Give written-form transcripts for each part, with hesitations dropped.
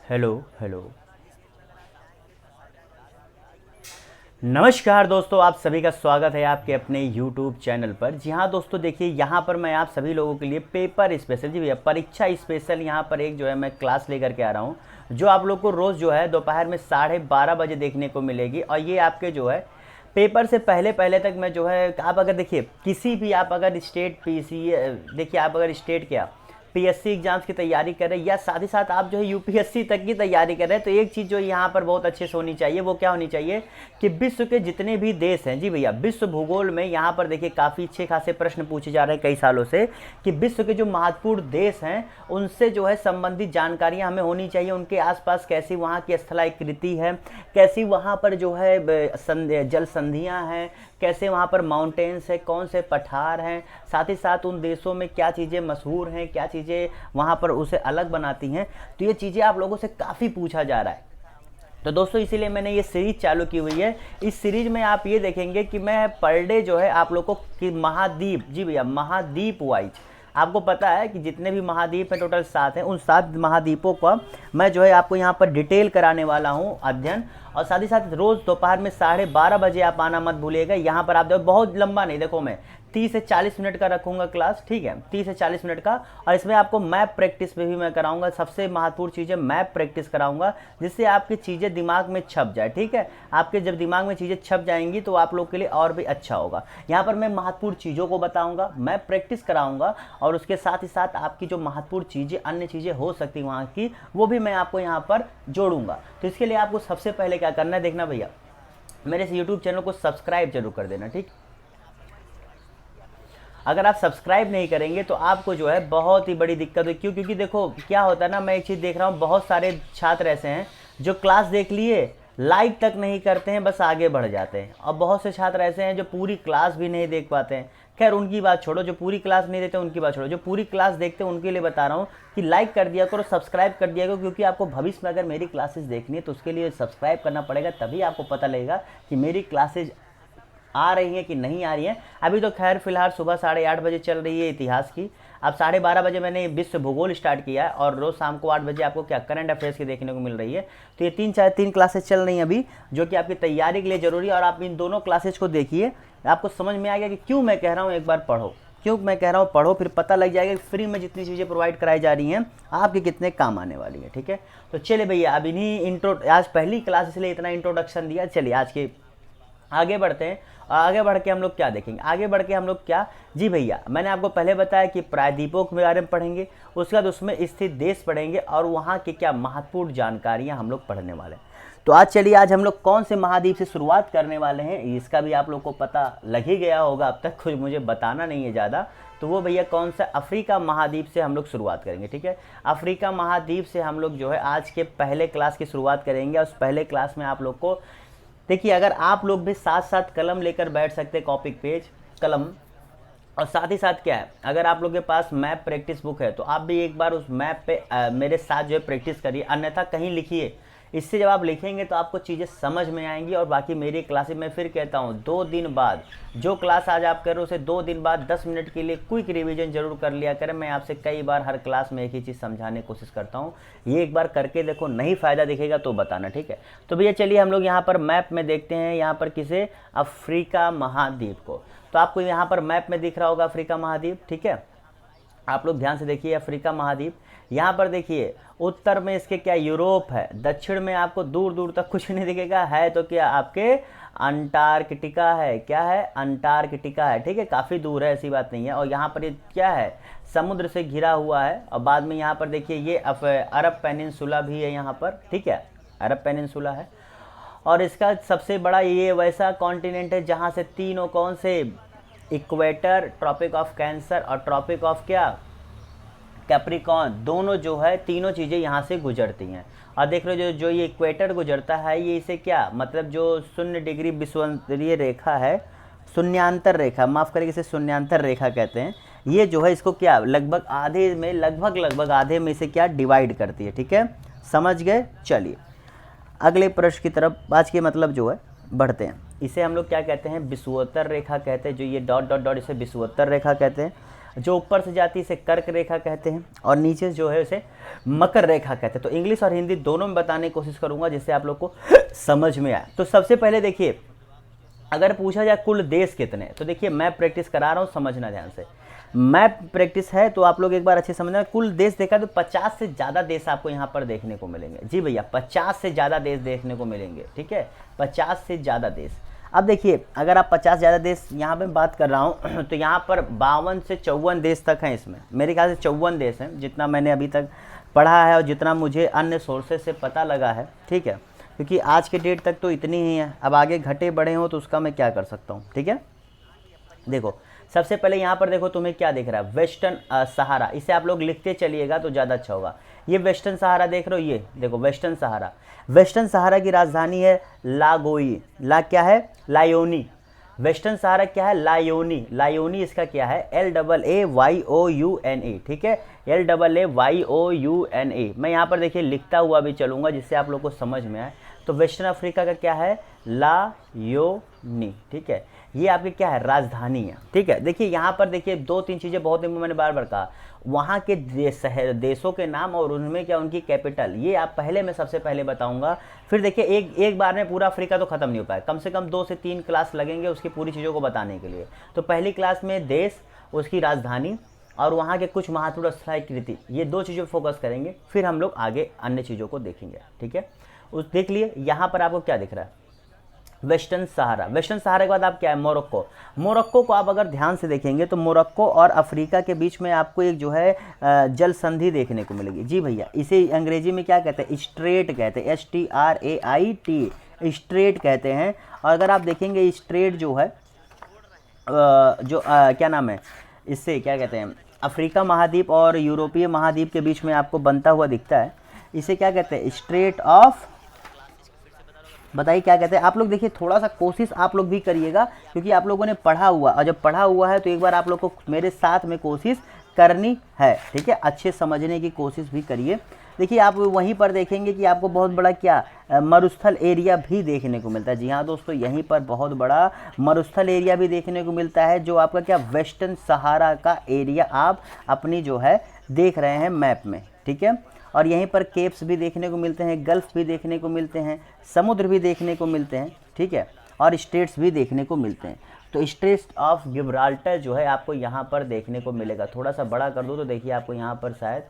Hello hello. नमस्कार दोस्तों, आप सभी का स्वागत है आपके अपने YouTube चैनल पर। जी हाँ दोस्तों, देखिए यहाँ पर मैं आप सभी लोगों के लिए पेपर स्पेशल, जी भैया परीक्षा स्पेशल यहाँ पर एक जो है मैं क्लास लेकर के आ रहा हूँ, जो आप लोग को रोज़ जो है दोपहर में 12:30 बजे देखने को मिलेगी। और ये आपके जो है पेपर से पहले पहले तक मैं जो है, आप अगर देखिए किसी भी, आप अगर स्टेट पीसी, देखिए आप अगर स्टेट क्या पीएससी एग्जाम्स की तैयारी कर रहे हैं या साथ ही साथ आप जो है यूपीएससी तक की तैयारी कर रहे हैं, तो एक चीज़ जो यहाँ पर बहुत अच्छे से होनी चाहिए, वो क्या होनी चाहिए कि विश्व के जितने भी देश हैं, जी भैया विश्व भूगोल में यहाँ पर देखिए काफ़ी अच्छे खासे प्रश्न पूछे जा रहे हैं कई सालों से, कि विश्व के जो महत्वपूर्ण देश हैं उनसे जो है संबंधित जानकारियाँ हमें होनी चाहिए। उनके आसपास कैसी वहाँ की स्थलाकृति है, कैसी वहाँ पर जो है जल संधियाँ हैं, कैसे वहाँ पर माउंटेन्स है, कौन से पठार हैं, साथ ही साथ उन देशों में क्या चीज़ें मशहूर हैं, क्या चीज़ें वहाँ पर उसे अलग बनाती हैं। तो ये चीज़ें आप लोगों से काफ़ी पूछा जा रहा है। तो दोस्तों इसीलिए मैंने ये सीरीज चालू की हुई है। इस सीरीज में आप ये देखेंगे कि मैं पर डे जो है आप लोग को कि महाद्वीप, जी भैया महाद्वीप वाइज, आपको पता है कि जितने भी महाद्वीप हैं टोटल 7 हैं, उन 7 महाद्वीपों का मैं जो है आपको यहाँ पर डिटेल कराने वाला हूँ अध्ययन। और साथ ही साथ रोज़ दोपहर में 12:30 बजे आप आना मत भूलिएगा। यहाँ पर आप देखो बहुत लंबा नहीं, देखो मैं 30 से 40 मिनट का रखूंगा क्लास, ठीक है 30 से 40 मिनट का। और इसमें आपको मैप प्रैक्टिस पे भी मैं कराऊंगा। सबसे महत्वपूर्ण चीज़ है मैप प्रैक्टिस कराऊंगा, जिससे आपकी चीज़ें दिमाग में छप जाए, ठीक है। आपके जब दिमाग में चीज़ें छप जाएंगी तो आप लोग के लिए और भी अच्छा होगा। यहाँ पर मैं महत्वपूर्ण चीज़ों को बताऊँगा, मैप प्रैक्टिस कराऊँगा, और उसके साथ ही साथ आपकी जो महत्वपूर्ण चीज़ें अन्य चीज़ें हो सकती वहाँ की, वो भी मैं आपको यहाँ पर जोड़ूंगा। तो इसके लिए आपको सबसे पहले क्या करना है, देखना भैया मेरे इस यूट्यूब चैनल को सब्सक्राइब जरूर कर देना, ठीक। अगर आप सब्सक्राइब नहीं करेंगे तो आपको जो है बहुत ही बड़ी दिक्कत है। क्यों? क्योंकि देखो क्या होता है ना, मैं एक चीज़ देख रहा हूँ, बहुत सारे छात्र ऐसे हैं जो क्लास देख लिए, लाइक तक नहीं करते हैं, बस आगे बढ़ जाते हैं। और बहुत से छात्र ऐसे हैं जो पूरी क्लास भी नहीं देख पाते हैं। खैर उनकी बात छोड़ो, जो पूरी क्लास नहीं देते उनकी बात छोड़ो, जो पूरी क्लास देखते हैं उनके लिए बता रहा हूँ कि लाइक कर दिया करो, सब्सक्राइब कर दिया करो। क्योंकि आपको भविष्य में अगर मेरी क्लासेस देखनी है तो उसके लिए सब्सक्राइब करना पड़ेगा, तभी आपको पता लगेगा कि मेरी क्लासेज आ रही हैं कि नहीं आ रही हैं। अभी तो खैर फिलहाल सुबह 8:30 बजे चल रही है इतिहास की। अब 12:30 बजे मैंने विश्व भूगोल स्टार्ट किया है, और रोज़ शाम को 8 बजे आपको क्या करंट अफेयर्स की देखने को मिल रही है। तो ये 3 क्लासेस चल रही हैं अभी, जो कि आपकी तैयारी के लिए ज़रूरी है। और आप इन दोनों क्लासेज को देखिए, आपको समझ में आ गया कि क्यों मैं कह रहा हूँ एक बार पढ़ो, क्यों मैं कह रहा हूँ पढ़ो, फिर पता लग जाएगा कि फ्री में जितनी चीज़ें प्रोवाइड कराई जा रही हैं आपके कितने काम आने वाली है, ठीक है। तो चलिए भैया, अब इन्हीं आज पहली क्लास इसलिए इतना इंट्रोडक्शन दिया। चलिए आज के आगे बढ़ते हैं। और आगे बढ़ के हम लोग क्या देखेंगे, आगे बढ़ के हम लोग क्या, जी भैया मैंने आपको पहले बताया कि प्रायद्वीपों के बारे में पढ़ेंगे, उसके बाद उसमें स्थित देश पढ़ेंगे, और वहाँ की क्या महत्वपूर्ण जानकारियाँ हम लोग पढ़ने वाले हैं। तो आज चलिए, आज हम लोग कौन से महाद्वीप से शुरुआत करने वाले हैं, इसका भी आप लोग को पता लग ही गया होगा, अब तक कुछ मुझे बताना नहीं है ज़्यादा। तो वो भैया कौन सा, अफ्रीका महाद्वीप से हम लोग शुरुआत करेंगे, ठीक है। अफ्रीका महाद्वीप से हम लोग जो है आज के पहले क्लास की शुरुआत करेंगे। और उस पहले क्लास में आप लोग को देखिए, अगर आप लोग भी साथ साथ कलम लेकर बैठ सकते, कॉपी पेज कलम, और साथ ही साथ क्या है, अगर आप लोग के पास मैप प्रैक्टिस बुक है तो आप भी एक बार उस मैप पे मेरे साथ जो है प्रैक्टिस करिए, अन्यथा कहीं लिखिए। इससे जब आप लिखेंगे तो आपको चीज़ें समझ में आएंगी। और बाकी मेरी क्लासेस में फिर कहता हूँ 2 दिन बाद, जो क्लास आज आप कर रहे हो उसे 2 दिन बाद 10 मिनट के लिए क्विक रिवीजन जरूर कर लिया करें। मैं आपसे कई बार हर क्लास में एक ही चीज़ समझाने की कोशिश करता हूँ, ये एक बार करके देखो, नहीं फ़ायदा दिखेगा तो बताना, ठीक है। तो भैया चलिए हम लोग यहाँ पर मैप में देखते हैं, यहाँ पर किसे, अफ्रीका महाद्वीप को। तो आपको यहाँ पर मैप में दिख रहा होगा अफ्रीका महाद्वीप, ठीक है। आप लोग ध्यान से देखिए अफ्रीका महाद्वीप। यहाँ पर देखिए उत्तर में इसके क्या यूरोप है, दक्षिण में आपको दूर दूर तक कुछ नहीं दिखेगा, है तो क्या आपके अंटार्कटिका है, क्या है अंटार्कटिका है, ठीक है, काफ़ी दूर है, ऐसी बात नहीं है। और यहाँ पर ये क्या है, समुद्र से घिरा हुआ है। और बाद में यहाँ पर देखिए ये अरब पेनिनसुला भी है यहाँ पर, ठीक है, अरब पेनिनसुला है। और इसका सबसे बड़ा ये वैसा कॉन्टिनेंट है जहाँ से तीनों कौन से, इक्वेटर, ट्रॉपिक ऑफ कैंसर और ट्रॉपिक ऑफ क्या, कैप्रिकॉर्न, दोनों जो है तीनों चीज़ें यहाँ से गुजरती हैं। और देख लो जो ये इक्वेटर गुजरता है, ये इसे क्या मतलब, जो 0 डिग्री विषुवतीय रेखा है, शून्यांतर रेखा, माफ़ करें इसे शून्यांतर रेखा कहते हैं, ये जो है इसको क्या लगभग आधे में, लगभग आधे में इसे क्या डिवाइड करती है, ठीक है, समझ गए। चलिए अगले प्रश्न की तरफ आज के मतलब जो है बढ़ते हैं। इसे हम लोग क्या कहते हैं, विषुवोत्तर रेखा कहते हैं, जो ये डॉट डॉट डॉट, इसे विषुवोत्तर रेखा कहते हैं। जो ऊपर से जाती है इसे कर्क रेखा कहते हैं, और नीचे जो है उसे मकर रेखा कहते हैं। तो इंग्लिश और हिंदी दोनों में बताने की कोशिश करूंगा जिससे आप लोग को समझ में आए। तो सबसे पहले देखिए, अगर पूछा जाए कुल देश कितने, तो देखिए मैं प्रैक्टिस करा रहा हूँ, समझना ध्यान से। मैप प्रैक्टिस है तो आप लोग एक बार अच्छे समझना। कुल देश देखा तो 50 से ज़्यादा देश आपको यहाँ पर देखने को मिलेंगे। जी भैया, 50 से ज़्यादा देश देखने को मिलेंगे, ठीक है, 50 से ज़्यादा देश। अब देखिए, अगर आप 50 ज़्यादा देश यहाँ पे बात कर रहा हूँ तो यहाँ पर 52 से 54 देश तक हैं। इसमें मेरे ख्याल से 54 देश हैं, जितना मैंने अभी तक पढ़ा है और जितना मुझे अन्य सोर्सेज से पता लगा है, ठीक है, क्योंकि आज के डेट तक तो इतनी ही है। अब आगे घटे बढ़े हो तो उसका मैं क्या कर सकता हूँ, ठीक है। देखो सबसे पहले यहाँ पर देखो तुम्हें क्या दिख रहा है, वेस्टर्न सहारा। इसे आप लोग लिखते चलिएगा तो ज़्यादा अच्छा होगा। ये वेस्टर्न सहारा देख रहे हो, ये देखो वेस्टर्न सहारा। वेस्टर्न सहारा की राजधानी है लागोई। ला क्या है, लायोनी। वेस्टर्न सहारा क्या है, लायोनी। लायोनी इसका क्या है, LAAYOUNE, ठीक है, LAAYOUNE। मैं यहाँ पर देखिए लिखता हुआ भी चलूँगा जिससे आप लोग को समझ में आए। तो वेस्टर्न अफ्रीका का क्या है, लायोनी, ठीक है, ये आपकी क्या है, राजधानी है, ठीक है। देखिए यहाँ पर देखिए 2-3 चीज़ें बहुत ही मैंने बार बार कहा, वहाँ के देशों के नाम और उनमें क्या उनकी कैपिटल, ये आप पहले मैं सबसे पहले बताऊंगा। फिर देखिए एक बार में पूरा अफ्रीका तो ख़त्म नहीं हो पाया, कम से कम 2 से 3 क्लास लगेंगे उसकी पूरी चीज़ों को बताने के लिए। तो पहली क्लास में देश, उसकी राजधानी और वहाँ के कुछ महत्वपूर्ण स्थलाकृति, ये 2 चीज़ों पर फोकस करेंगे। फिर हम लोग आगे अन्य चीज़ों को देखेंगे, ठीक है। उस देख लिए यहाँ पर आपको क्या दिख रहा है, वेस्टर्न सहारा। वेस्टर्न सहारा के बाद आप क्या है, मोरक्को। मोरक्को को आप अगर ध्यान से देखेंगे तो मोरक्को और अफ्रीका के बीच में आपको एक जो है जल संधि देखने को मिलेगी। जी भैया, इसे अंग्रेजी में क्या कहते हैं, स्ट्रेट कहते हैं, STRAIT, स्ट्रेट कहते हैं। और अगर आप देखेंगे स्ट्रेट जो है क्या नाम है, इससे क्या कहते हैं, अफ्रीका महाद्वीप और यूरोपीय महाद्वीप के बीच में आपको बनता हुआ दिखता है। इसे क्या कहते हैं, स्ट्रेट ऑफ, बताइए क्या कहते हैं आप लोग। देखिए थोड़ा सा कोशिश आप लोग भी करिएगा क्योंकि आप लोगों ने पढ़ा हुआ, और जब पढ़ा हुआ है तो एक बार आप लोग को मेरे साथ में कोशिश करनी है, ठीक है, अच्छे समझने की कोशिश भी करिए। देखिए आप वहीं पर देखेंगे कि आपको बहुत बड़ा क्या मरुस्थल एरिया भी देखने को मिलता है। जी हाँ दोस्तों, यहीं पर बहुत बड़ा मरुस्थल एरिया भी देखने को मिलता है, जो आपका क्या वेस्टर्न सहारा का एरिया आप अपनी जो है देख रहे हैं मैप में, ठीक है। और यहीं पर केप्स भी देखने को मिलते हैं, गल्फ भी देखने को मिलते हैं, समुद्र भी देखने को मिलते हैं, ठीक है, और स्ट्रेट्स भी देखने को मिलते हैं। तो स्ट्रेट्स ऑफ गिब्राल्टर जो है आपको यहाँ पर देखने को मिलेगा। थोड़ा सा बड़ा कर दो तो देखिए आपको यहाँ पर शायद,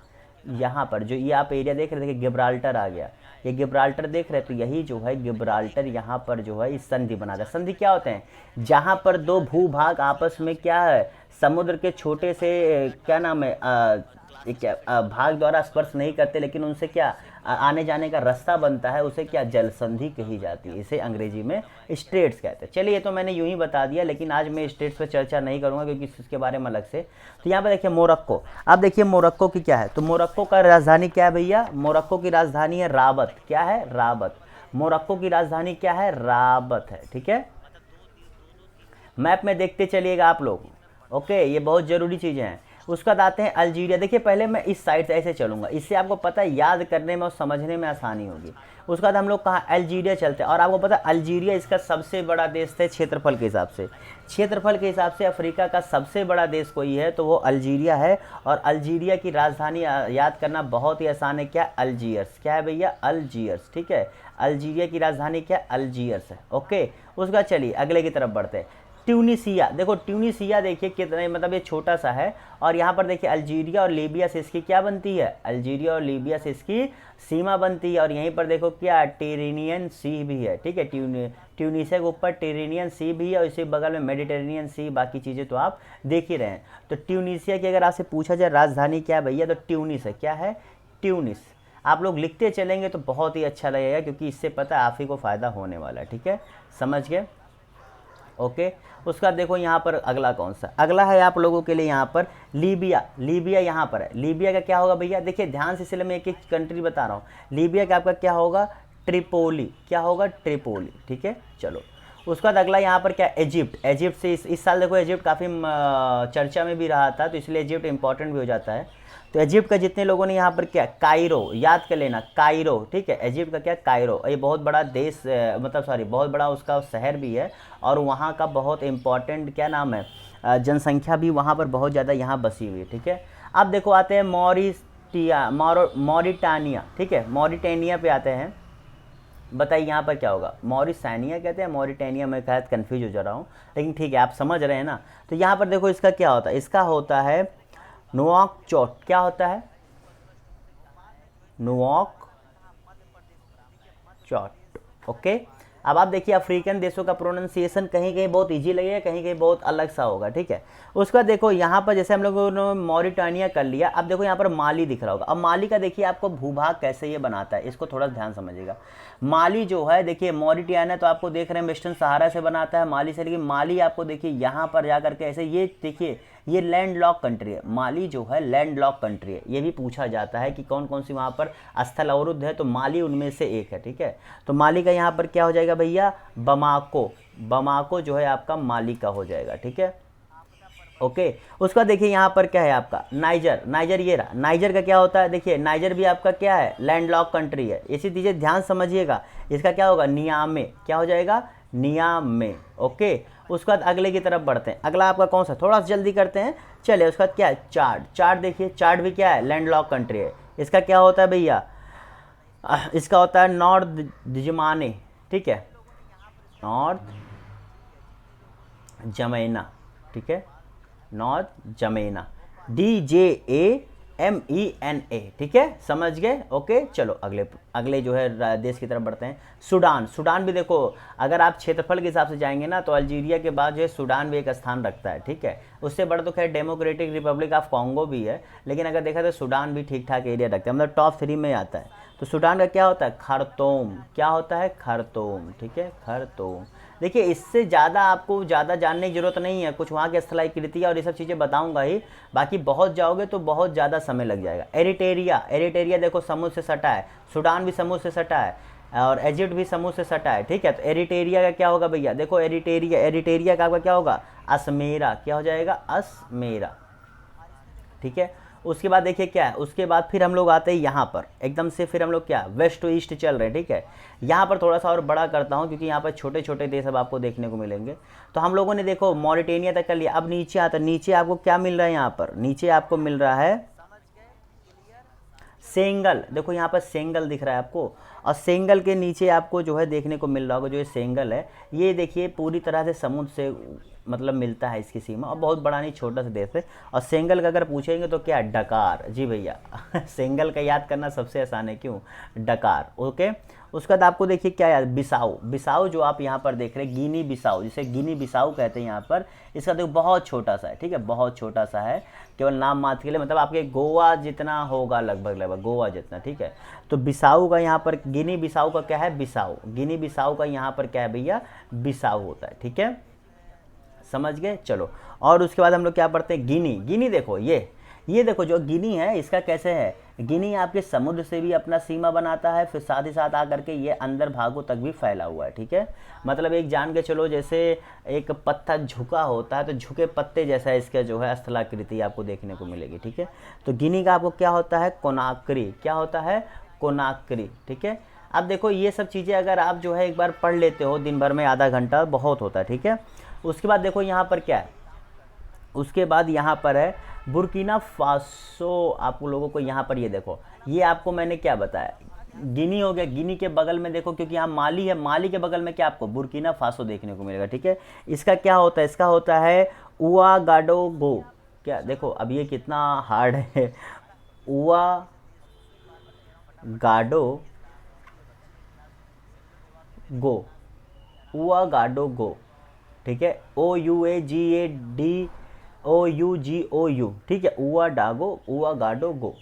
यहाँ पर जो ये आप एरिया देख रहे थे, गिब्राल्टर आ गया, ये गिब्राल्टर देख रहे हैं, तो यही जो है गिब्राल्टर यहाँ पर जो है इस संधि बनाता है। संधि क्या होते हैं, जहाँ पर 2 भूभाग आपस में क्या है, समुद्र के छोटे से क्या नाम है एक भाग द्वारा स्पर्श नहीं करते, लेकिन उनसे क्या आने जाने का रास्ता बनता है, उसे क्या जल संधि कही जाती है, इसे अंग्रेजी में स्ट्रेट्स कहते हैं। चलिए ये तो मैंने यूं ही बता दिया, लेकिन आज मैं स्ट्रेट्स पर चर्चा नहीं करूंगा क्योंकि इसके बारे में अलग से। तो यहाँ पर देखिए मोरक्को, आप देखिए मोरक्को की क्या है, तो मोरक्को का राजधानी क्या है भैया, मोरक्को की राजधानी है राबत। क्या है, राबत। मोरक्को की राजधानी क्या है, राबत है, ठीक है। मैप में देखते चलिएगा आप लोग, ओके, ये बहुत ज़रूरी चीज़ें हैं। उसका बाद आते हैं अल्जीरिया। देखिए पहले मैं इस साइड से ऐसे चलूँगा, इससे आपको पता है याद करने में और समझने में आसानी होगी। उसके बाद हम लोग कहाँ, अल्जीरिया चलते हैं। और आपको पता है अल्जीरिया इसका सबसे बड़ा देश है क्षेत्रफल के हिसाब से। क्षेत्रफल के हिसाब से अफ्रीका का सबसे बड़ा देश कोई है तो वो अल्जीरिया है। और अल्जीरिया की राजधानी याद करना बहुत ही आसान है, क्या, अल्जीयर्स। क्या है भैया, अल्जीयर्स, ठीक है। अल्जीरिया की राजधानी क्या, अल्जीयर्स है, ओके। उसका चलिए अगले की तरफ बढ़ते हैं। ट्यूनीसिया, देखो ट्यूनीसिया देखिए कितना, मतलब ये छोटा सा है। और यहाँ पर देखिए अल्जीरिया और लीबिया से इसकी क्या बनती है, अल्जीरिया और लीबिया से इसकी सीमा बनती है। और यहीं पर देखो क्या, टेरेनियन सी भी है, ठीक है। ट्यूनीसिया के ऊपर टेरेनियन सी भी है और इसी बगल में मेडिटेरेनियन सी, बाकी चीज़ें तो आप देख ही रहे हैं। तो ट्यूनीसिया की अगर आपसे पूछा जाए राजधानी क्या है भैया, तो ट्यूनिस है। क्या है, ट्यूनिस। आप लोग लिखते चलेंगे तो बहुत ही अच्छा लगेगा क्योंकि इससे पता है आप ही को फ़ायदा होने वाला है, ठीक है, समझ गए, ओके। उसका देखो यहाँ पर अगला कौन सा, अगला है आप लोगों के लिए यहाँ पर लीबिया। लीबिया यहाँ पर है। लीबिया का क्या होगा भैया, देखिए ध्यान से, इसलिए मैं एक एक कंट्री बता रहा हूँ। लीबिया का आपका क्या होगा, ट्रिपोली। क्या होगा, ट्रिपोली, ठीक है। चलो उसका बाद अगला यहाँ पर क्या, इजिप्ट। इजिप्ट से इस साल देखो इजिप्ट काफ़ी चर्चा में भी रहा था, तो इसलिए इजिप्ट इंपॉर्टेंट भी हो जाता है। तो इजिप्ट का जितने लोगों ने यहाँ पर क्या, कायरो, याद कर लेना, कायरो, ठीक है। इजिप्ट का क्या, कायरो। ये बहुत बड़ा देश, मतलब सॉरी बहुत बड़ा उसका शहर भी है और वहाँ का बहुत इम्पॉर्टेंट क्या नाम है, जनसंख्या भी वहाँ पर बहुत ज़्यादा यहाँ बसी हुई है, ठीक है। अब देखो आते हैं मॉरिटानिया, ठीक है, मॉरिटानिया पे आते हैं। बताइए यहाँ पर क्या होगा, मॉरिटानिया कहते हैं, मॉरिटानिया, मैं शायद कन्फ्यूज हो जा रहा हूँ, लेकिन ठीक है आप समझ रहे हैं ना। तो यहाँ पर देखो इसका क्या होता है, इसका होता है नुआकचोट। क्या होता है, नुआकचोट, ओके। अब आप देखिए अफ्रीकन देशों का प्रोनाउंसिएशन कहीं कहीं बहुत इजी लगेगा, कहीं कहीं बहुत अलग सा होगा, ठीक है। उसका देखो यहाँ पर जैसे हम लोगों ने मॉरिटानिया कर लिया, अब देखो यहाँ पर माली दिख रहा होगा। अब माली का देखिए आपको भूभाग कैसे ये बनाता है, इसको थोड़ा ध्यान समझिएगा। माली जो है देखिए मॉरिटानिया तो आपको देख रहे हैं वेस्टर्न सहारा से बनाता है माली से, लेकिन माली आपको देखिए यहाँ पर जा करके ऐसे, ये देखिए ये लैंड लॉक कंट्री है, माली जो है लैंड लॉक कंट्री है। ये भी पूछा जाता है कि कौन कौन सी वहाँ पर स्थल अवरुद्ध है, तो माली उनमें से एक है, ठीक है। तो माली का यहाँ पर क्या हो जाएगा भैया, बमाको। बमाको जो है आपका माली का हो जाएगा, ठीक है, ओके। उसका देखिए यहाँ पर क्या है आपका नाइजर। नाइजर ये रहा, नाइजर का क्या होता है, देखिए नाइजर भी आपका क्या है, लैंड लॉक कंट्री है। इसी चीज़ें ध्यान समझिएगा। इसका क्या होगा, नियामे। क्या हो जाएगा, नियामे, ओके। उसके बाद अगले की तरफ बढ़ते हैं। अगला आपका कौन सा, थोड़ा सा जल्दी करते हैं, चलिए। उसका क्या है, चाड। चाड देखिए, चाड भी क्या है, लैंड लॉक कंट्री है। इसका क्या होता है भैया, इसका होता है नॉर्थ दजमाने, ठीक है, नॉर्थ जमैना, ठीक है, नॉर्थ जमैना, DJAMENA, ठीक है, समझ गए, ओके। चलो अगले जो है देश की तरफ बढ़ते हैं। सूडान। सूडान भी देखो, अगर आप क्षेत्रफल के हिसाब से जाएंगे ना तो अल्जीरिया के बाद जो है सूडान भी एक स्थान रखता है, ठीक है। उससे बड़ा तो खैर डेमोक्रेटिक रिपब्लिक ऑफ कॉन्गो भी है, लेकिन अगर देखा तो सूडान भी ठीक ठाक एरिया रखता है, मतलब टॉप 3 में आता है। तो सूडान का क्या होता है, खरतोम। क्या होता है, खरतोम, ठीक है, खरतोम। देखिए इससे ज़्यादा आपको ज़्यादा जानने की जरूरत नहीं है, कुछ वहाँ की स्थलाकृतियाँ और ये सब चीज़ें बताऊँगा ही, बाकी बहुत जाओगे तो बहुत ज़्यादा समय लग जाएगा। एरिटेरिया। एरिटेरिया देखो समुद्र से सटा है, सूडान भी समुद्र से सटा है, और इजिप्ट भी समुद्र से सटा है, ठीक है। तो एरिटेरिया का क्या होगा भैया, देखो एरिटेरिया, एरिटेरिया का आपका क्या होगा, असमेरा। क्या हो जाएगा, असमेरा, ठीक है। उसके बाद देखिए क्या है, उसके बाद फिर हम लोग आते हैं यहाँ पर एकदम से, फिर हम लोग क्या वेस्ट टू ईस्ट चल रहे हैं, ठीक है। यहाँ पर थोड़ा सा और बड़ा करता हूँ क्योंकि यहाँ पर छोटे छोटे देश अब आपको देखने को मिलेंगे। तो हम लोगों ने देखो मॉरिटानिया तक कर लिया। अब नीचे आता, नीचे आपको क्या मिल रहा है, यहाँ पर नीचे आपको मिल रहा है सेंगल। देखो यहाँ पर सेंगल दिख रहा है आपको, और सेंगल के नीचे आपको जो है देखने को मिल रहा होगा, जो ये सेंगल है ये देखिए पूरी तरह से समुद्र से मतलब मिलता है इसकी सीमा, और बहुत बड़ा नहीं छोटा सा देश है। और सेंगल का अगर पूछेंगे तो क्या, डकार। जी भैया सेंगल का याद करना सबसे आसान है, क्यों, डकार, ओके। उसके बाद आपको देखिए क्या याद, बिसाऊ। बिसाऊ जो आप यहाँ पर देख रहे हैं, गिनी बिसाऊ, जिसे गिनी बिसाऊ कहते हैं यहाँ पर। इसका देखो बहुत छोटा सा है, ठीक है, बहुत छोटा सा है, केवल नाम मात्र के लिए, मतलब आपके गोवा जितना होगा, लगभग गोवा जितना, ठीक है। तो बिसाऊ का यहाँ पर, गिनी बिसाऊ का क्या है, बिसाऊ। गिनी बिसाऊ का यहाँ पर क्या है भैया, बिसाऊ होता है, ठीक है, समझ गए। चलो और उसके बाद हम लोग क्या पढ़ते हैं, गिनी। गिनी देखो ये देखो जो गिनी है इसका कैसे है, गिनी आपके समुद्र से भी अपना सीमा बनाता है, फिर साथ ही साथ आकर के ये अंदर भागों तक भी फैला हुआ है, ठीक है। मतलब एक जान के चलो जैसे एक पत्ता झुका होता है तो झुके पत्ते जैसा इसका जो है स्थलाकृति आपको देखने को मिलेगी, ठीक है। तो गिनी का आपको क्या होता है, कोनाक्री। क्या होता है, कोनाक्री, ठीक है। अब देखो ये सब चीज़ें अगर आप जो है एक बार पढ़ लेते हो दिन भर में, आधा घंटा बहुत होता है, ठीक है। उसके बाद देखो यहाँ पर क्या है, उसके बाद यहाँ पर है बुर्किना फासो। आप लोगों को यहाँ पर ये देखो, ये आपको मैंने क्या बताया, गिनी हो गया। गिनी के बगल में देखो, क्योंकि यहाँ माली है, माली के बगल में क्या आपको बुर्किना फासो देखने को मिलेगा, ठीक है। इसका क्या होता है, इसका होता है उआगाडोगो। क्या देखो अब ये कितना हार्ड है, उआगाडोगो, उआगाडोगो, ठीक है, OUAGADOUGOU, ठीक है, उआगाडोगो।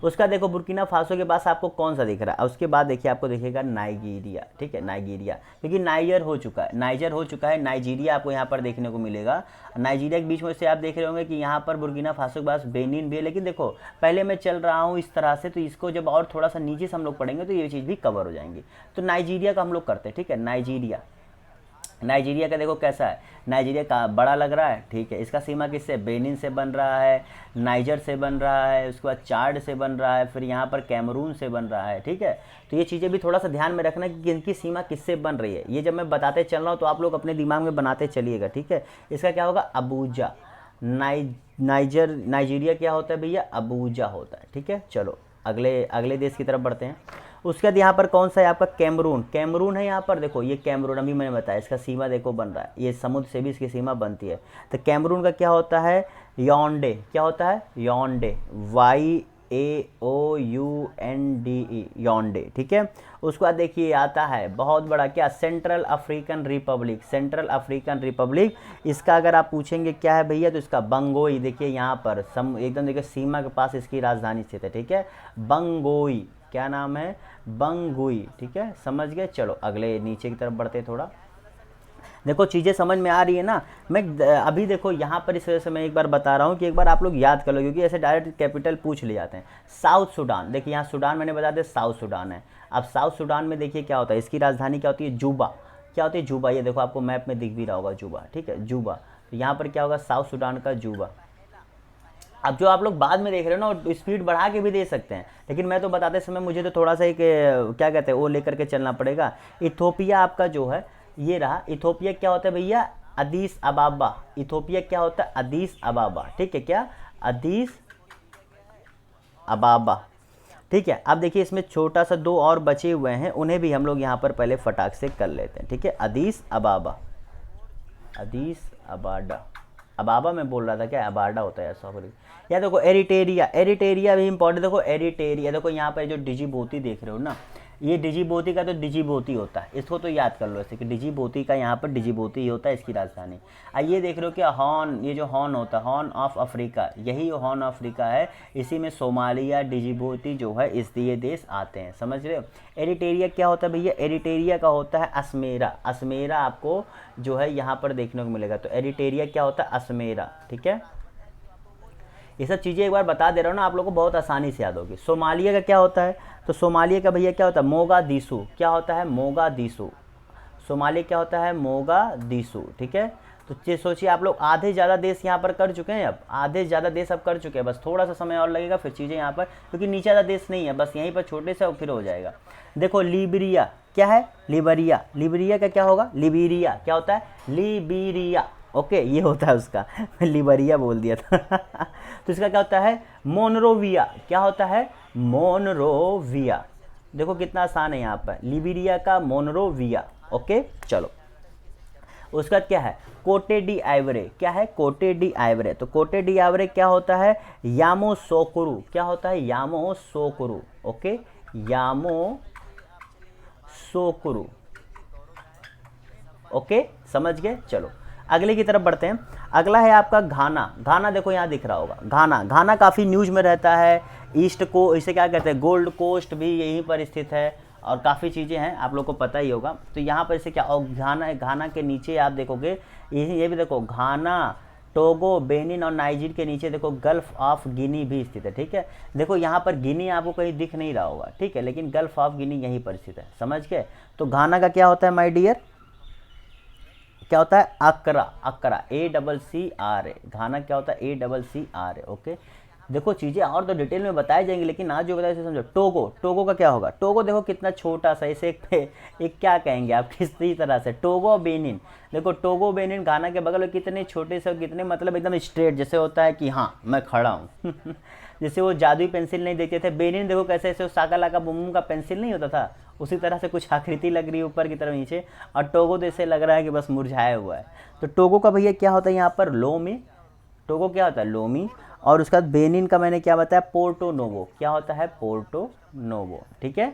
उसका देखो बुर्किना फासो के पास आपको कौन सा दिख रहा है, उसके बाद देखिए आपको दिखेगा नाइजीरिया, ठीक है, नाइजीरिया, क्योंकि नाइजर हो चुका है, नाइजीरिया आपको यहाँ पर देखने को मिलेगा। नाइजीरिया के बीच में से आप देख रहे होंगे कि यहाँ पर बुर्किना फासो के पास बेनिन भी है, लेकिन देखो पहले मैं चल रहा हूँ इस तरह से, तो इसको जब और थोड़ा सा नीचे से हम लोग पढ़ेंगे तो ये चीज़ भी कवर हो जाएंगी। तो नाइजीरिया का हम लोग करते हैं, ठीक है, नाइजीरिया। नाइजीरिया का देखो कैसा है, नाइजीरिया का बड़ा लग रहा है, ठीक है। इसका सीमा किससे, बेनिन से बन रहा है, नाइजर से बन रहा है, उसके बाद चाड से बन रहा है, फिर यहाँ पर कैमरून से बन रहा है, ठीक है। तो ये चीज़ें भी थोड़ा सा ध्यान में रखना कि इनकी सीमा किससे बन रही है। ये जब मैं बताते चल रहा हूँ तो आप लोग अपने दिमाग में बनाते चलिएगा, ठीक है। इसका क्या होगा, अबूजा। नाइजीरिया क्या होता है भैया, अबूजा होता है, ठीक है। चलो अगले अगले देश की तरफ बढ़ते हैं। उसके बाद यहाँ पर कौन सा है आपका, कैमरून। कैमरून है यहाँ पर, देखो ये कैमरून अभी मैंने बताया, इसका सीमा देखो बन रहा है, ये समुद्र से भी इसकी सीमा बनती है। तो कैमरून का क्या होता है, याओंडे। क्या होता है, याओंडे, YAOUNDE, याओंडे, ठीक है। उसके बाद देखिए आता है बहुत बड़ा क्या, central African Republic. Central African Republic, इसका अगर आप पूछेंगे क्या है भैया, तो इसका बंगोई। देखिए यहाँ पर एकदम देखिए सीमा के पास इसकी राजधानी स्थित है, ठीक है, बंगोई। क्या नाम है, बंगुई, ठीक है, समझ गए। चलो अगले नीचे की तरफ बढ़ते थोड़ा। देखो चीज़ें समझ में आ रही है ना। मैं अभी देखो यहाँ पर इस वजह से मैं एक बार बता रहा हूँ कि एक बार आप लोग याद कर लो, क्योंकि ऐसे डायरेक्ट कैपिटल पूछ ले जाते हैं। साउथ सूडान, देखिए यहाँ सूडान मैंने बता दिया, साउथ सूडान है। अब साउथ सूडान में देखिए क्या होता है, इसकी राजधानी क्या होती है, जूबा। क्या होती है, जूबा। ये देखो आपको मैप में दिख भी रहा होगा, जूबा, ठीक है, जूबा। तो यहाँ पर क्या होगा, साउथ सूडान का जूबा। अब जो आप लोग बाद में देख रहे हो ना, स्पीड बढ़ा के भी दे सकते हैं, लेकिन मैं तो बताते समय मुझे तो थोड़ा सा एक क्या कहते हैं वो लेकर के चलना पड़ेगा। इथोपिया आपका जो है ये रहा। इथोपिया क्या होता है भैया, अदीस अबाबा। इथोपिया क्या होता है, अदीस अबाबा, ठीक है, क्या, अदीस अबाबा, ठीक है। अब देखिए इसमें छोटा सा दो और बचे हुए हैं, उन्हें भी हम लोग यहाँ पर पहले फटाक से कर लेते हैं, ठीक है। अदीस अबाबा, अदीस अबाडा, अबाबा में बोल रहा था क्या, अबाडा होता है, सॉरी। या देखो एरिटेरिया, एरिटेरिया भी इंपॉर्टेंट। देखो एरिटेरिया, देखो यहाँ पर जो डिजिबोती देख रहे हो ना, ये डिजिबोती का तो डिजिबोती होता है, इसको तो याद कर लो ऐसे कि डिजिबोती का यहाँ पर डिजिबोती ही होता है इसकी राजधानी। ये देख रहे हो क्या, हॉर्न, ये जो हॉर्न होता है, हॉर्न ऑफ अफ्रीका, यही हॉर्न अफ्रीका है। इसी में सोमालिया, डिजिबोती जो है इस ये देश आते हैं, समझ रहे हो। एरिटेरिया क्या होता है भैया, एरिटेरिया का होता है असमेरा। असमेरा आपको जो है यहाँ पर देखने को मिलेगा। तो एरिटेरिया क्या होता है, असमेरा, ठीक है। ये सब चीज़ें एक बार बता दे रहा हूँ ना, आप लोगों को बहुत आसानी से याद होगी। सोमालिया का क्या होता है, तो सोमालिया का भैया क्या होता है, मोगादिशु। क्या होता है, मोगादिशु। सोमालिया क्या होता है, मोगादिशु, ठीक है। तो सोचिए आप लोग आधे ज़्यादा देश यहाँ पर कर चुके हैं, अब आधे ज़्यादा देश अब कर चुके हैं, बस थोड़ा सा समय और लगेगा फिर चीज़ें यहाँ पर, क्योंकि नीचे ज़्यादा देश नहीं है, बस यहीं पर छोटे से और फिर हो जाएगा। देखो लीबरिया क्या है, लिबरिया। लिबरिया का क्या होगा, लिबीरिया। क्या होता है, लिबीरिया, ओके, ये होता है उसका, मैं लिबरिया बोल दिया था। तो इसका क्या होता है, मोनरोविया। क्या होता है, मोनरोविया। देखो कितना आसान है यहाँ पर, लिबीरिया का मोनरोविया, ओके। चलो उसका क्या है, कोटे डी आइवरे। क्या है, कोटे डी आइवरे। तो कोटे डी आइवरे क्या होता है, यामो सोकुरु। क्या होता है, यामो सोकुरु, ओके, यामो सोकुरु, ओके, समझ गए। चलो अगले की तरफ बढ़ते हैं। अगला है आपका घाना। घाना देखो यहाँ दिख रहा होगा, घाना। घाना काफ़ी न्यूज़ में रहता है। ईस्ट को इसे क्या कहते हैं, गोल्ड कोस्ट भी यहीं पर स्थित है, और काफ़ी चीज़ें हैं आप लोग को पता ही होगा। तो यहाँ पर इसे क्या, और घाना, घाना के नीचे आप देखोगे ये भी देखो, घाना, टोगो, बेनिन और नाइजीर के नीचे देखो गल्फ ऑफ गिनी भी स्थित है, ठीक है। देखो यहाँ पर गिनी आपको कहीं दिख नहीं रहा होगा, ठीक है, लेकिन गल्फ ऑफ गिनी यहीं पर स्थित है, समझ गए। तो घाना का क्या होता है माय डियर, क्या होता है, अकरा। अकरा, ACCRA। घाना क्या होता है, ACCRA, ओके। देखो चीज़ें और तो डिटेल में बताई जाएंगी, लेकिन आज जो बताया इसे समझो। टोगो, टोगो का क्या होगा, टोगो देखो कितना छोटा सा, इसे एक क्या कहेंगे आप, किस तरह से, टोगो बेनिन। देखो टोगो बेनिन घाना के बगल में कितने छोटे से, कितने मतलब एकदम स्ट्रेट, जैसे होता है कि हाँ मैं खड़ा हूँ। जैसे वो जादुई पेंसिल नहीं देते थे, बेनिन देखो कैसे ऐसे साका लाका बुम का पेंसिल नहीं होता था, उसी तरह से कुछ आकृति लग रही है ऊपर की तरफ नीचे। और टोगो तो ऐसे लग रहा है कि बस मुरझाया हुआ है। तो टोगो का भैया क्या होता है यहाँ पर, लोमी। टोगो क्या होता है, लोमी। और उसका बेनिन का मैंने क्या बताया, पोर्टो नोवो। क्या होता है, पोर्टो नोवो, ठीक है।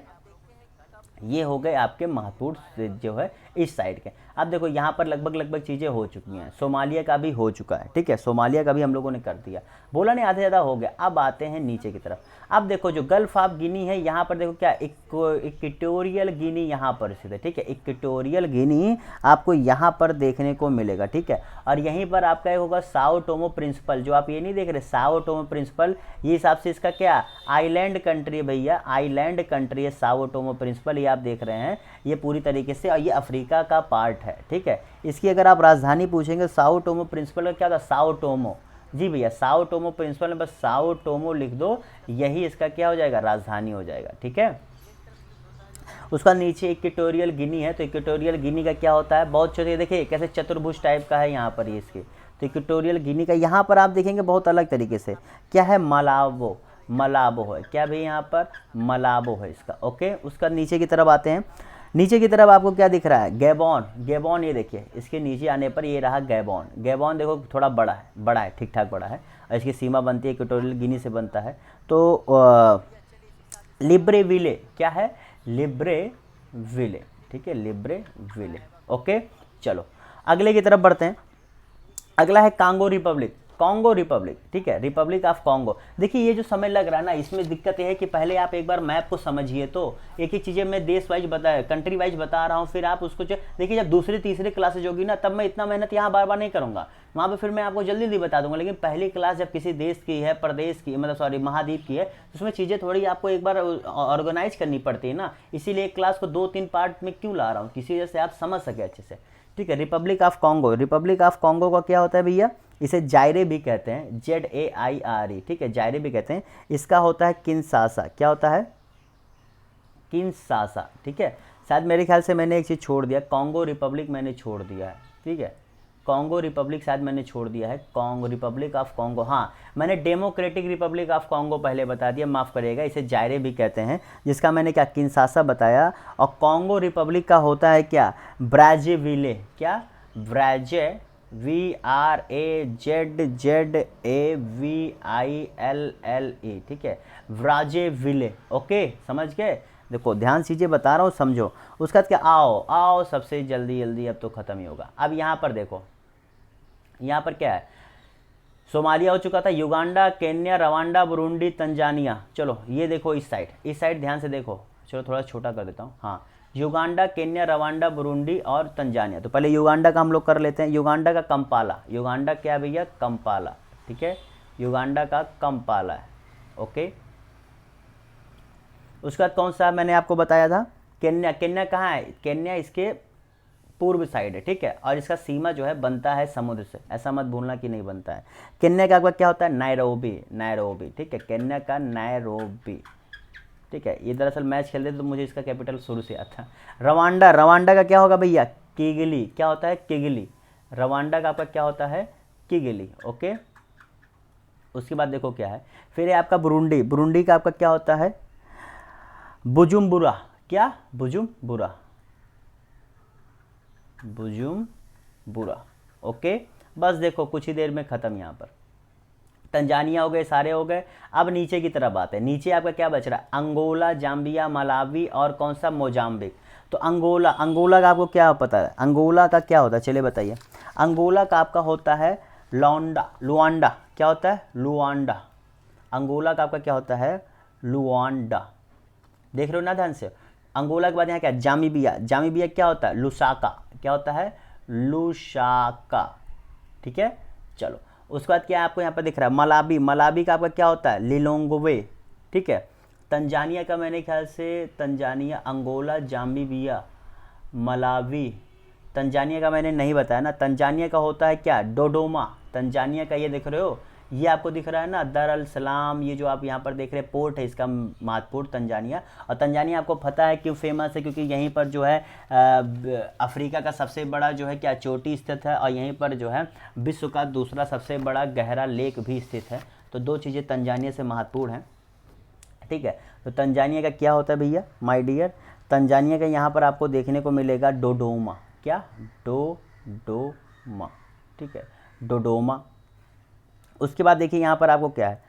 ये हो गए आपके महत्वपूर्ण जो है इस साइड के। अब देखो यहाँ पर लगभग चीज़ें हो चुकी हैं। सोमालिया का भी हो चुका है, ठीक है, सोमालिया का भी हम लोगों ने कर दिया, बोला नहीं आधे ज़्यादा हो गया। अब आते हैं नीचे की तरफ। अब देखो जो गल्फ ऑफ गिनी है यहाँ पर देखो क्या, इक्वेटोरियल गिनी यहाँ पर स्थित है, ठीक है। इक्वेटोरियल गिनी आपको यहाँ पर देखने को मिलेगा, ठीक है। और यहीं पर आपका एक होगा साओ टोमो प्रिंसिपल, जो आप ये नहीं देख रहे, साओ टोमो प्रिंसिपल, ये हिसाब से इसका क्या, आइलैंड कंट्री है भैया, आइलैंड कंट्री है साओ टोमो प्रिंसिपल, ये आप देख रहे हैं। ये पूरी तरीके से, और ये अफ्रीका का पार्ट है। है, ठीक है। इसकी अगर आप राजधानी पूछेंगे साओ टोमो प्रिंसिपल का क्या था, साओ टोमो, जी भैया साओ टोमो प्रिंसिपल में बस साओ टोमो लिख दो, यही इसका क्या हो जाएगा, राजधानी हो जाएगा, ठीक है। उसका नीचे इक्वेटोरियल गिनी है, तो इक्वेटोरियल गिनी का क्या होता है, बहुत छोटे, देखिए कैसे चतुर्भुज टाइप का है यहाँ पर ये इसके, तो इक्वेटोरियल गिनी का यहाँ पर आप देखेंगे बहुत अलग तरीके से, क्या है, मलाबो, मलाबो है, क्या भाई यहाँ पर मलाबो है इसका, ओके। उसका नीचे की तरफ आते हैं, नीचे की तरफ आपको क्या दिख रहा है, गैबॉन, गैबॉन ये देखिए, इसके नीचे आने पर ये रहा गैबॉन, गैबॉन देखो थोड़ा बड़ा है, बड़ा है, ठीक ठाक बड़ा है, और इसकी सीमा बनती है इक्वेटोरियल गिनी से बनता है। तो लिब्रेविले क्या है, लिब्रेविले, ठीक है, लिब्रेविले, ओके। चलो अगले की तरफ बढ़ते हैं, अगला है कांगो रिपब्लिक, कॉन्गो रिपब्लिक, ठीक है, रिपब्लिक ऑफ कॉन्गो। देखिए ये जो समय लग रहा है ना, इसमें दिक्कत ये है कि पहले आप एक बार मैप को समझिए, तो एक एक चीज़ें मैं देश वाइज बता, कंट्री वाइज बता रहा हूँ, फिर आप उसको देखिए जब दूसरी तीसरी क्लासेज होगी ना, तब मैं इतना मेहनत यहाँ बार बार नहीं करूँगा, वहाँ पे फिर मैं आपको जल्दी जल्दी बता दूंगा। लेकिन पहली क्लास जब किसी देश की है, प्रदेश की मतलब सॉरी महाद्वीप की है, तो उसमें चीज़ें थोड़ी आपको एक बार ऑर्गेनाइज करनी पड़ती है ना, इसीलिए एक क्लास को 2-3 पार्ट में क्यों ला रहा हूँ, किसी वजह से आप समझ सके अच्छे से, ठीक है। Republic of Congo, Republic of Congo का क्या होता है भैया, इसे जायरे भी कहते हैं, ZAIRE, ठीक है, जायरे भी कहते हैं। इसका होता है किनशासा, क्या होता है, किनशासा, ठीक है। शायद मेरे ख्याल से मैंने एक चीज़ छोड़ दिया, कॉन्गो रिपब्लिक मैंने छोड़ दिया है, ठीक है, कॉन्गो रिपब्लिक शायद मैंने छोड़ दिया है, कॉन्गो रिपब्लिक ऑफ कॉन्गो, हाँ मैंने डेमोक्रेटिक रिपब्लिक ऑफ कॉन्गो पहले बता दिया, माफ़ करिएगा, इसे जायरे भी कहते हैं, जिसका मैंने क्या किनशासा बताया। और कॉन्गो रिपब्लिक का होता है क्या, ब्राज़ेविले, क्या, ब्राज़े, VRAZZAVILLE, ठीक है, ब्राज़ेविले, ओके, समझ गए। देखो ध्यान से चीज़ें बता रहा हूँ, समझो। उसका क्या, आओ आओ सबसे जल्दी जल्दी, अब तो ख़त्म ही होगा। अब यहाँ पर देखो, यहाँ पर क्या है, सोमालिया हो चुका था, Uganda, Kenya, Rwanda, Burundi, Tanzania. चलो ये देखो इस साइड ध्यान से देखो, चलो थोड़ा छोटा कर देता हूँ, हाँ, युगांडा, केन्या, रवांडा, बुरुंडी और तंजानिया। तो पहले युगांडा का हम लोग कर लेते हैं, युगांडा का कंपाला, युगांडा क्या भैया, कंपाला, ठीक है, युगांडा का कंपाला है, ओके। उसके बाद कौन सा मैंने आपको बताया था, केन्या, केन्या कहाँ है, केन्या इसके पूर्व साइड है, ठीक है, और इसका सीमा जो है बनता है समुद्र से, ऐसा मत भूलना कि नहीं बनता है। केन्या का आपका क्या होता है, नैरोबी, नैरोबी, ठीक है, केन्या का नैरोबी, ठीक है। ये दरअसल मैच खेलते तो मुझे इसका कैपिटल शुरू से आता। रवांडा, रवांडा का क्या होगा भैया, किगली, क्या होता है, किगली, रवांडा का आपका क्या होता है, किगली, ओके। उसके बाद देखो क्या है, फिर है आपका बुरुंडी, बुरुंडी का आपका क्या होता है, बुजुम्बुरा, क्या, बुजुम्बुरा, बुजुम्बुरा, ओके। बस देखो कुछ ही देर में ख़त्म यहाँ पर। तंजानिया हो गए, सारे हो गए। अब नीचे की तरफ आते हैं, नीचे आपका क्या बच रहा है, अंगोला, जाम्बिया, मलावी और कौन सा, मोजाम्बिक। तो अंगोला, अंगोला का आपको क्या पता है, अंगोला का क्या होता है, चलिए बताइए। अंगोला का आपका होता है लौंडा, लुआंडा, क्या होता है, लुआंडा। अंगोला का आपका क्या होता है, लुआंडा, देख रहे हो ना ध्यान से। अंगोला के बाद यहाँ क्या, जामीबिया, जामीबिया क्या होता है, लुसाका, क्या होता है, लुसाका, ठीक है। चलो उसके बाद क्या आपको यहाँ पर दिख रहा है, मलाबी, मलाबी का आपका क्या होता है, लिलोंगवे, ठीक है। तंजानिया का मैंने ख्याल से, Tanzania, Angola, Zambia, Malawi, Tanzania का मैंने नहीं बताया ना, तंजानिया का होता है क्या, डोडोमा, तंजानिया का ये देख रहे हो, ये आपको दिख रहा है ना, दर अल सलाम, ये जो आप यहाँ पर देख रहे हैं पोर्ट है इसका, महत्वपूर्ण तंजानिया। और तंजानिया आपको पता है क्यों फेमस है, क्योंकि यहीं पर जो है अफ्रीका का सबसे बड़ा जो है क्या चोटी स्थित है, और यहीं पर जो है विश्व का दूसरा सबसे बड़ा गहरा लेक भी स्थित है। तो दो चीज़ें तंजानिया से महत्वपूर्ण हैं, ठीक है। तो तंजानिया का क्या होता है भैया, माय डियर, तंजानिया का यहाँ पर आपको देखने को मिलेगा डोडोमा, क्या, डोडोमा, ठीक है, डोडोमा। उसके बाद देखिए यहाँ पर आपको क्या है,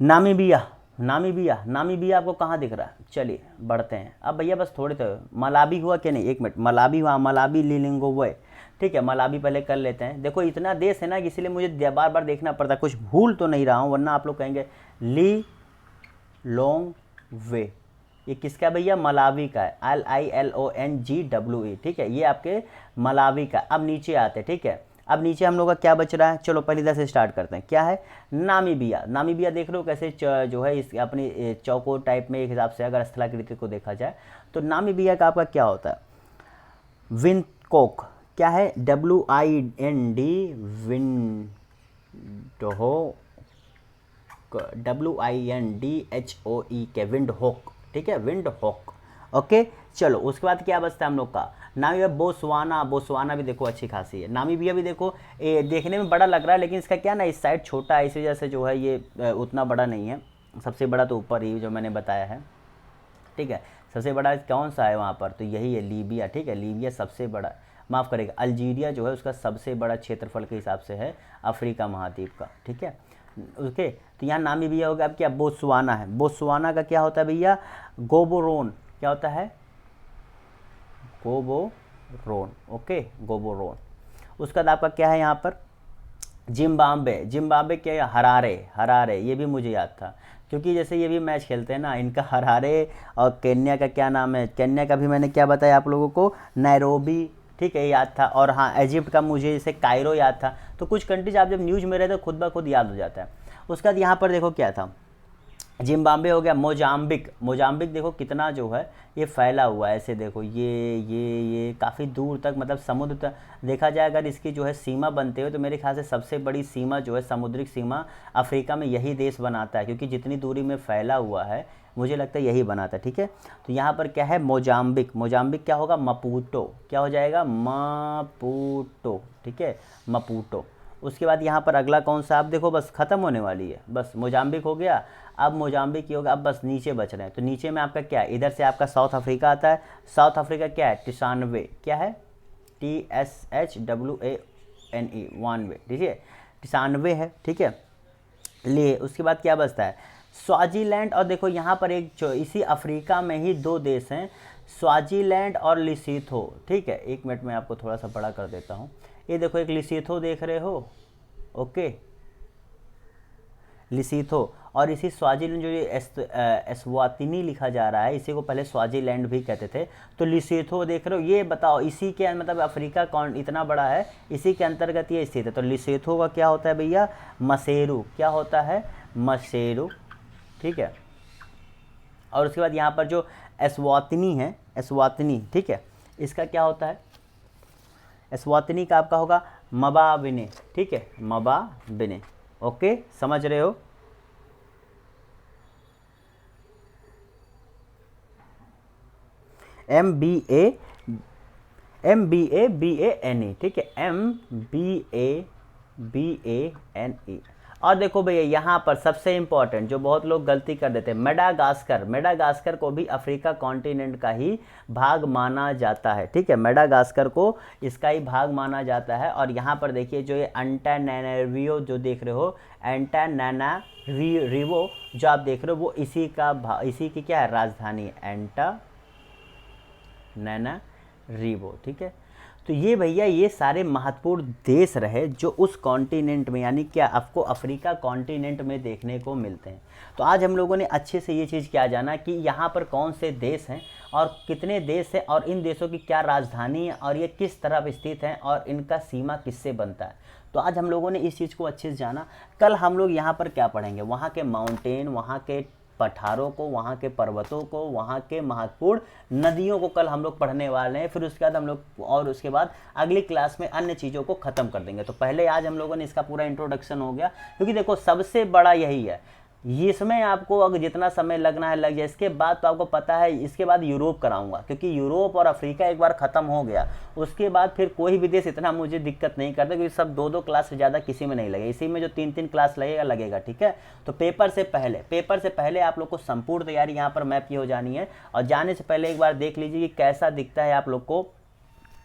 नामीबिया, नामीबिया, नामीबिया आपको कहाँ दिख रहा है, चलिए बढ़ते हैं। अब भैया बस थोड़े तो, मलाबी हुआ कि नहीं, एक मिनट, मलाबी हुआ, मलाबी, लिलिंगोवे, ठीक है, मलाबी पहले कर लेते हैं। देखो इतना देश है ना, इसीलिए मुझे बार बार देखना पड़ता है, कुछ भूल तो नहीं रहा हूँ, वरना आप लोग कहेंगे ली लोंग वे, ये किसका भैया, मलावी का है, LILONGWE, ठीक है, ये आपके मलावी का। अब नीचे आते हैं, ठीक है, अब नीचे हम लोग का क्या बच रहा है, चलो पहले इधर से स्टार्ट करते हैं, क्या है, नामीबिया। नामीबिया देख रहे हो कैसे जो है इस अपनी चौकोर टाइप में, एक हिसाब से अगर स्थलाकृति को देखा जाए, तो नामीबिया का आपका क्या होता है, कोक क्या है, WIND विंडहो, WINDHOE विंड हॉक, ठीक है, विंड हॉक। ओके चलो उसके बाद क्या बचता है हम लोग का, नामीबिया, बोत्सवाना। बोत्सवाना भी देखो अच्छी खासी है। नामीबिया भी देखो देखने में बड़ा लग रहा है, लेकिन इसका क्या ना इस साइड छोटा है, इस वजह से जो है ये उतना बड़ा नहीं है। सबसे बड़ा तो ऊपर ही जो मैंने बताया है, ठीक है। सबसे बड़ा कौन सा है वहाँ पर, तो यही है लीबिया, ठीक है। लीबिया सबसे बड़ा, माफ़ करेगा, अल्जीरिया जो है उसका सबसे बड़ा क्षेत्रफल के हिसाब से है अफ्रीका महाद्वीप का, ठीक है। ओके तो यहाँ नामीबिया हो गया। अब क्या बोत्सवाना है, बोत्सवाना का क्या होता है भैया, गोबोरोन, क्या होता है, गोबोरोन, ओके गोबोरोन। उसका बाद आपका क्या है यहाँ पर, जिम्बाब्वे। जिम्बाब्वे क्या है, हरारे, हरारे, ये भी मुझे याद था क्योंकि जैसे ये भी मैच खेलते हैं ना, इनका हरारे। और केन्या का क्या नाम है, केन्या का भी मैंने क्या बताया आप लोगों को, नैरोबी, ठीक है, याद था। और हाँ इजिप्ट का मुझे जैसे कायरो याद था। तो कुछ कंट्रीज आप जब न्यूज़ में रहते तो खुद ब खुद याद हो जाता है। उसके बाद यहाँ पर देखो क्या था, जिम्बाब्वे हो गया। मोजाम्बिक, मोजाम्बिक देखो कितना जो है ये फैला हुआ है, ऐसे देखो ये काफ़ी दूर तक, मतलब समुद्र तक देखा जाए अगर इसकी जो है सीमा बनते हुए, तो मेरे ख्याल से सबसे बड़ी सीमा जो है समुद्रिक सीमा अफ्रीका में यही देश बनाता है, क्योंकि जितनी दूरी में फैला हुआ है मुझे लगता है यही बनाता है, ठीक है। तो यहाँ पर क्या है, मोजाम्बिक। मोजाम्बिक क्या होगा, मपूटो, क्या हो जाएगा, मपूटो, ठीक है, मपूटो। उसके बाद यहाँ पर अगला कौन सा, आप देखो बस ख़त्म होने वाली है, बस मोजाम्बिक हो गया। अब मोजाम्बिक ही होगा, अब बस नीचे बच रहे हैं। तो नीचे में आपका क्या है, इधर से आपका साउथ अफ्रीका आता है। साउथ अफ्रीका क्या है, टिसानवे, क्या है, TSHWANE, वानवे, ठीक है, टिसानवे है, ठीक है। ले उसके बाद क्या बचता है, स्वाजीलैंड। और देखो यहाँ पर एक जो इसी अफ्रीका में ही दो देश हैं, स्वाजीलैंड और लिसीथो, ठीक है। एक मिनट में आपको थोड़ा सा बड़ा कर देता हूँ। ये देखो एक लिसीथो देख रहे हो, ओके, लिसीथो। और इसी स्वाजीलैंड जो ये एस्वातिनी लिखा जा रहा है, इसी को पहले स्वाजीलैंड भी कहते थे। तो लिसीथो देख रहे हो, ये बताओ इसी के मतलब अफ्रीका कौन इतना बड़ा है, इसी के अंतर्गत ये स्थित है। तो लिसीथो का क्या होता है भैया, मसेरू, क्या होता है, मसेरू, ठीक है। और उसके बाद यहाँ पर जो एस्वातिनी है, एस्वातिनी, ठीक है, इसका क्या होता है, एस्वातिनी का आपका होगा मबाबिने, ठीक है, मबाबिने, ओके, समझ रहे हो। MBABANE, ठीक है, MBABANE। और देखो भैया यहाँ पर सबसे इंपॉर्टेंट जो बहुत लोग गलती कर देते हैं, मेडागास्कर। मेडागास्कर को भी अफ्रीका कॉन्टिनेंट का ही भाग माना जाता है, ठीक है, मेडागास्कर को इसका ही भाग माना जाता है। और यहाँ पर देखिए जो ये एंटानारिवो जो देख रहे हो, एंटानारिवो जो आप देख रहे हो, वो इसी की क्या है, राजधानी है, एंटानारिवो, ठीक है। तो ये भैया ये सारे महत्वपूर्ण देश रहे जो उस कॉन्टिनेंट में, यानी क्या आपको अफ्रीका कॉन्टिनेंट में देखने को मिलते हैं। तो आज हम लोगों ने अच्छे से ये चीज़ क्या जाना कि यहाँ पर कौन से देश हैं और कितने देश हैं और इन देशों की क्या राजधानी है और ये किस तरफ स्थित हैं और इनका सीमा किससे बनता है। तो आज हम लोगों ने इस चीज़ को अच्छे से जाना। कल हम लोग यहाँ पर क्या पढ़ेंगे, वहाँ के माउंटेन, वहाँ के पठारों को, वहाँ के पर्वतों को, वहाँ के महत्वपूर्ण नदियों को कल हम लोग पढ़ने वाले हैं। फिर उसके बाद हम लोग और उसके बाद अगली क्लास में अन्य चीज़ों को ख़त्म कर देंगे। तो पहले आज हम लोगों ने इसका पूरा इंट्रोडक्शन हो गया, क्योंकि देखो सबसे बड़ा यही है, इसमें आपको अगर जितना समय लगना है लग जाए। इसके बाद तो आपको पता है, इसके बाद यूरोप कराऊंगा, क्योंकि यूरोप और अफ्रीका एक बार ख़त्म हो गया उसके बाद फिर कोई भी देश इतना मुझे दिक्कत नहीं करता, क्योंकि सब दो क्लास से ज़्यादा किसी में नहीं लगेगा। इसी में जो 3 क्लास लगेगा, ठीक है। तो पेपर से पहले आप लोग को संपूर्ण तैयारी यहाँ पर मैप की हो जानी है। और जाने से पहले एक बार देख लीजिए कि कैसा दिखता है आप लोग को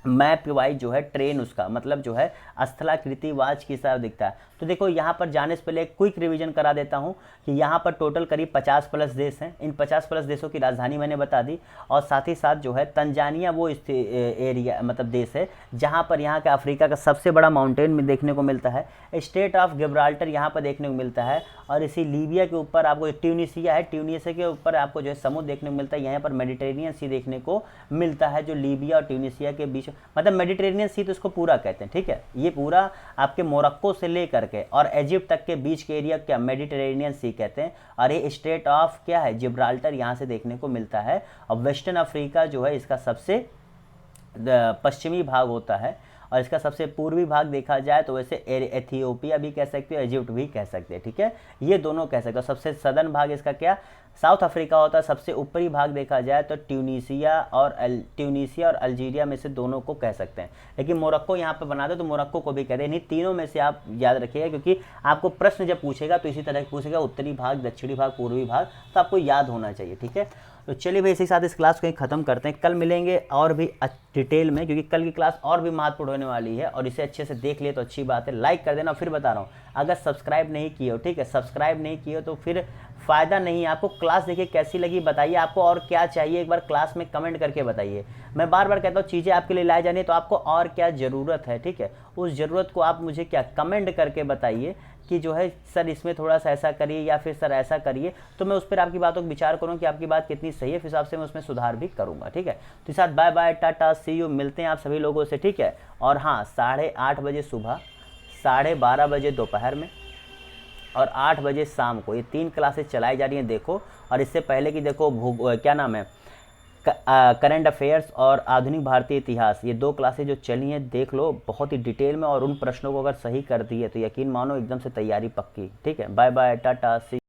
मैप वाइज जो है ट्रेन, उसका मतलब जो है स्थलाकृति वाच की तरह दिखता है। तो देखो यहाँ पर जाने से पहले एक क्विक रिवीजन करा देता हूँ कि यहाँ पर टोटल करीब 50+ देश हैं। इन 50+ देशों की राजधानी मैंने बता दी। और साथ ही साथ जो है तंजानिया वो एरिया मतलब देश है जहाँ पर यहाँ का अफ्रीका का सबसे बड़ा माउंटेन में देखने को मिलता है। स्टेट ऑफ गिब्राल्टर यहाँ पर देखने को मिलता है। और इसी लीबिया के ऊपर आपको ट्यूनीसिया है, ट्यूनीसिया के ऊपर आपको जो है समुद्र देखने को मिलता है। यहाँ पर मेडिटेरेनियन सी देखने को मिलता है, जो लीबिया और ट्यूनीसिया के बीच, मतलब मेडिटेरेनियन सी तो इसको पूरा कहते हैं, ठीक है। ये पूरा आपके मोरक्को से लेकर के और इजिप्ट तक के बीच के एरिया क्या मेडिटेरेनियन सी कहते हैं। और ये स्टेट ऑफ क्या है, जिब्राल्टर यहाँ से देखने को मिलता है। और वेस्टर्न अफ्रीका जो है इसका सबसे पश्चिमी भाग होता है, और इसका सबसे पूर्वी भाग देखा जाए तो वैसे एथियोपिया भी कह सकते हो, इजिप्ट भी कह सकते हैं, ठीक है, ये दोनों कह सकते हो। सबसे सदर्न भाग इसका क्या, साउथ अफ्रीका होता है। सबसे ऊपरी भाग देखा जाए तो ट्यूनीसिया और अल्जीरिया में से दोनों को कह सकते हैं, लेकिन मोरक्को यहाँ पे बना दो तो मोरक्को को भी कहते हैं। नहीं, तीनों में से आप याद रखिएगा, क्योंकि आपको प्रश्न जब पूछेगा तो इसी तरह पूछेगा, उत्तरी भाग, दक्षिणी भाग, पूर्वी भाग, तो आपको याद होना चाहिए, ठीक है। तो चलिए भाई, इसी के साथ इस क्लास को ख़त्म करते हैं। कल मिलेंगे और भी डिटेल में, क्योंकि कल की क्लास और भी महत्वपूर्ण होने वाली है, और इसे अच्छे से देख लिए तो अच्छी बात है। लाइक कर देना, फिर बता रहा हूँ, अगर सब्सक्राइब नहीं किए हो, ठीक है, सब्सक्राइब नहीं किए हो तो फिर फ़ायदा नहीं है। आपको क्लास देखिए कैसी लगी, बताइए आपको और क्या चाहिए, एक बार क्लास में कमेंट करके बताइए। मैं बार बार कहता हूँ, चीज़ें आपके लिए लाई जानी है तो आपको और क्या ज़रूरत है, ठीक है, उस ज़रूरत को आप मुझे क्या कमेंट करके बताइए कि जो है सर इसमें थोड़ा सा ऐसा करिए, या फिर सर ऐसा करिए, तो मैं उस पर आपकी बातों को विचार करूँ कि आपकी बात कितनी सही है, फिर हिसाब से मैं उसमें सुधार भी करूँगा, ठीक है। तो साथ bye bye, tata, see you, मिलते हैं आप सभी लोगों से, ठीक है। और हाँ, 8:30 बजे सुबह, 12:30 बजे दोपहर में, और 8 बजे शाम को ये 3 क्लासेस चलाई जा रही हैं, देखो। और इससे पहले कि देखो क्या नाम है, करंट अफेयर्स और आधुनिक भारतीय इतिहास, ये 2 क्लासेज जो चली हैं देख लो बहुत ही डिटेल में, और उन प्रश्नों को अगर सही कर दिए तो यकीन मानो एकदम से तैयारी पक्की, ठीक है। बाय बाय, टाटा, सी।